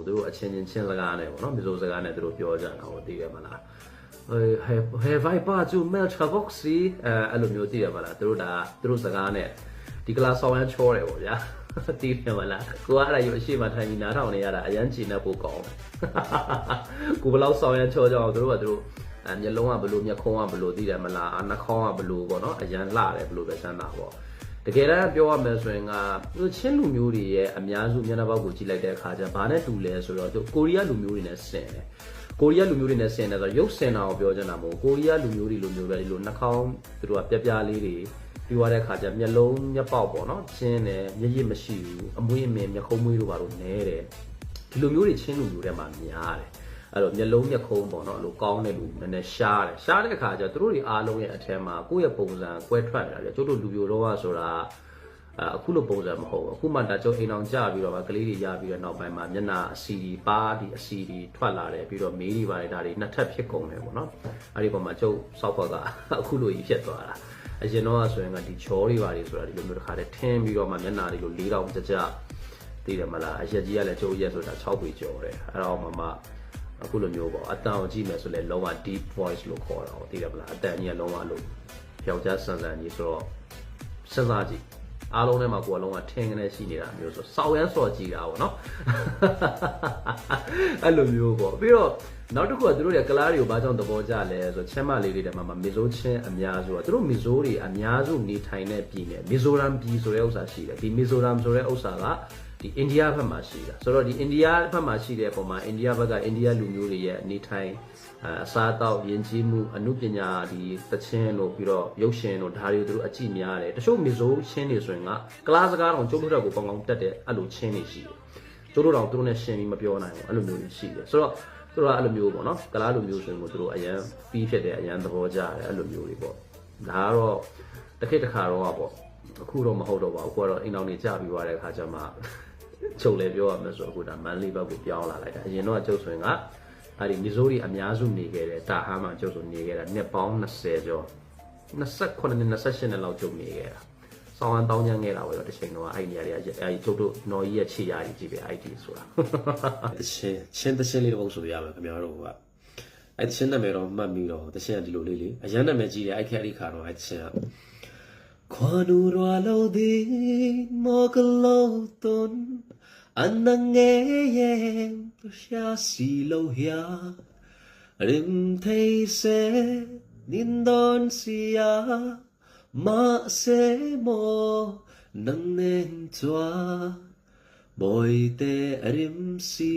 တို့အချင်းချင်းစကားနဲ့ပေါ့နော်မျိုးစကားနဲ့တို့ပြောကြတာဟိုသိရမလားhave I bought you milk boxy အဲ့လိုမျိုးသိရမလားတို့စကားနဲ့ဒီကလာဆောင်ရမ်းချောတယ်ပေါ့ဗျာသိတယ်မလားကိုကအဲ့ဒါရုပ်အရှိမထိုင်ပြီးနားထောင်နေရတာအရန်ချီနေဖို့ကောင်းကိုဘယ်လောက်ဆောင်ရမ်းချောကြအောင်တို့မျက်လုံးကဘလို့မျက်ခုံးကဘလို့သိတယ်မလားနှာခေါင်းကဘလို့ပေါ့နော်အရန်လှတယ်ဘလို့ပဲစမ်းတာပေါ့တကယ်တမ်းပြောရမယ်ဆိုရင်ကချင်းလူမျိုးတွေရဲ့အများစုမျက်နှာပေါက်ကိုကြည့်လိုက်တဲ့အခါကျဘာနဲ့တူလဲဆိုတော့ကိုရီးယားလူမျိုးတွေနဲ့ဆင်တယ်ကိုရီးယားလူမျိုးတွေနဲ့ဆင်တယ်ဆိုတော့ရုပ်ဆင်တာကိုပြောချင်တာမဟုတ်ကိုရီးယားလူမျိုးတွေလိုမျိုးပဲဒီလိုနှာခေါင်းတို့ကပြလေးတွေပြီးသွားတဲ့အခါကျမျက်လုံးမျက်ပေါက်ပေါ့နော်ချင်းတယ်မျက်ရည်မရှိဘူးအမွှေးအမင်မျက်ခုံးမွေးတို့ဘာလို့နဲတယ်ဒီလိုမျိုးတွေချင်းလူမျိုးတွေမှာများတယ်အဲ့တော့မျက်လုံးမျက်ခုံးပေါ့နော်အဲ့လိုကောင်းတဲ့လူနည်းနည်းရှားတဲ့အခါကျတို့တွေအားလုံးရဲ့အထက်မှာကိုယ့်ရဲ့ပုံစံကွဲထွက်နေတာလေကျတို့လူမျိုးတော့ဆိုတာအခုလိုပုံစံမဟုတ်ဘူးအခုမှဒါကျုပ်အိမ်အောင်ကြပြီးတော့ကလေးတွေရပြီးတော့နောက်ပိုင်းမှာမျက်နှာအစီပါးဒီအစီဒီထွက်လာတယ်ပြီးတော့မေးတွေပါတယ်ဒါတွေနှစ်ထပ်ဖြစ်ကုန်တယ်ပေါ့နော်အဲ့ဒီပုံမှာကျုပ်စောက်ခွက်ကအခုလိုကြီးဖြစ်သွားတာအရင်တော့ဆိုရင်ကဒီချောတွေပါတယ်ဆိုတာဒီလိုမျိုးတစ်ခါတည်းထင်းပြီးတော့မှမျက်နှာတွေလို၄တောင်ကြကြသိတယ်မလားအရက်ကြီးကလည်းကျုပ်ရက်ဆိုတာ6ပေကျော်တယ်အဲ့တော့မှအခုလိုမျိုးပေါ့အတန်ကိုကြည့်မယ်ဆိုလဲလုံးဝ deep voice လို့ခေါ်တာသိတယ်မလားအတန်ကြီးကလုံးဝလို့ယောက်ျားဆန်ကြီးဆိုတော့စဉ်းစားကြည့်အားလုံးထဲမှာကိုယ်ကလုံးဝထင်းကနေရှိနေတာမျိုးဆိုစောက်ရမ်းစော်ကြည့်တာပေါ့နော်အဲ့လိုမျိုးပေါ့ပြီးတော့နောက်တစ်ခုကတို့ရဲ့ကလားတွေကိုဘာကြောင့်သဘောကျလဲဆိုချင်းမလေးတွေထဲမှာမီဇိုချင်းအများစုကတို့မီဇိုတွေအများစုနေထိုင်တဲ့ပြည်နယ်မီဇိုရမ်ပြည်ဆိုတဲ့ဥစ္စာရှိတယ်ဒီမီဇိုရမ်ဆိုတဲ့ဥစ္စာကဒီအိန္ဒိယဘက်မှာရှိတာဆိုတော့ဒီအိန္ဒိယဘက်မှာရှိတဲ့အပေါ်မှာအိန္ဒိယဘက်ကအိန္ဒိယလူမျိုးတွေရဲ့အနေထိုင်အစားအသောက်ယဉ်ကျေးမှုအမှုပညာဒီသချင်းတို့ပြီးတော့ရုပ်ရှင်တို့ဒါတွေတို့အကြည့်များတယ်တချို့မီဇိုချင်းတွေဆိုရင်ကကလားစကားတော့ကျုပ်တို့တော့ကိုကောင်းကောင်းတက်တဲ့အဲ့လိုချင်းတွေရှိတယ်ကျုပ်တို့တော့သူတို့နဲ့ရှင်းပြီးမပြောနိုင်ဘူးအဲ့လိုမျိုးတွေရှိတယ်ဆိုတော့သူတို့ကအဲ့လိုမျိုးပေါ့နော်ကလားလူမျိုးဆိုရင်ကိုသူတို့အရန်ပြီးဖြစ်တယ်အရန်သဘောကျတယ်အဲ့လိုမျိုးတွေပေါ့ဒါကတော့တစ်ခေတ်တစ်ခါတော့ပေါ့အခုတော့မဟုတ်တော့ပါဘူးအခုကတော့အိမ်တော်နေကြပြီးသွားတဲ့အခါကျမှချုပ်လေပြောရမယ်ဆိုအခုဒါမန်လေးဘက်ကိုပြောင်းလာလိုက်တာအရင်တော့ကျုပ်ဆိုရင်ကအဲ့ဒီမီဇိုရီအများစုနေခဲ့တယ်တာဟာမှကျုပ်ဆိုနေခဲ့တာနှစ်ပေါင်း20ကျော်28နှစ်28နှစ်လောက်ကျုပ်နေခဲ့တာဆောင်းတောင်းချမ်းခဲ့တာပဲတော့တစ်ချိန်တော့အဲ့ဒီနေရာတွေကအဲ့ဒီကျုပ်တို့နော်ကြီးရဲ့ခြေရာကြီးကြည့်ပဲအဲ့ဒီဆိုတာတချင်းလေးတော့ဆိုရမယ်ခင်ဗျားတို့ကအဲ့တချင်းနာမည်တော့မှတ်ပြီးတော့တချင်းကဒီလိုလေးလေအရန်နာမည်ကြီးတယ်အဲ့ခက်အဲ့ဒီခါတော့အဲ့တချင်းကQuando lo di mogloton anangeye prosya silohya rim thei se nindon sia ma se mo nang nen chwa boy te rim si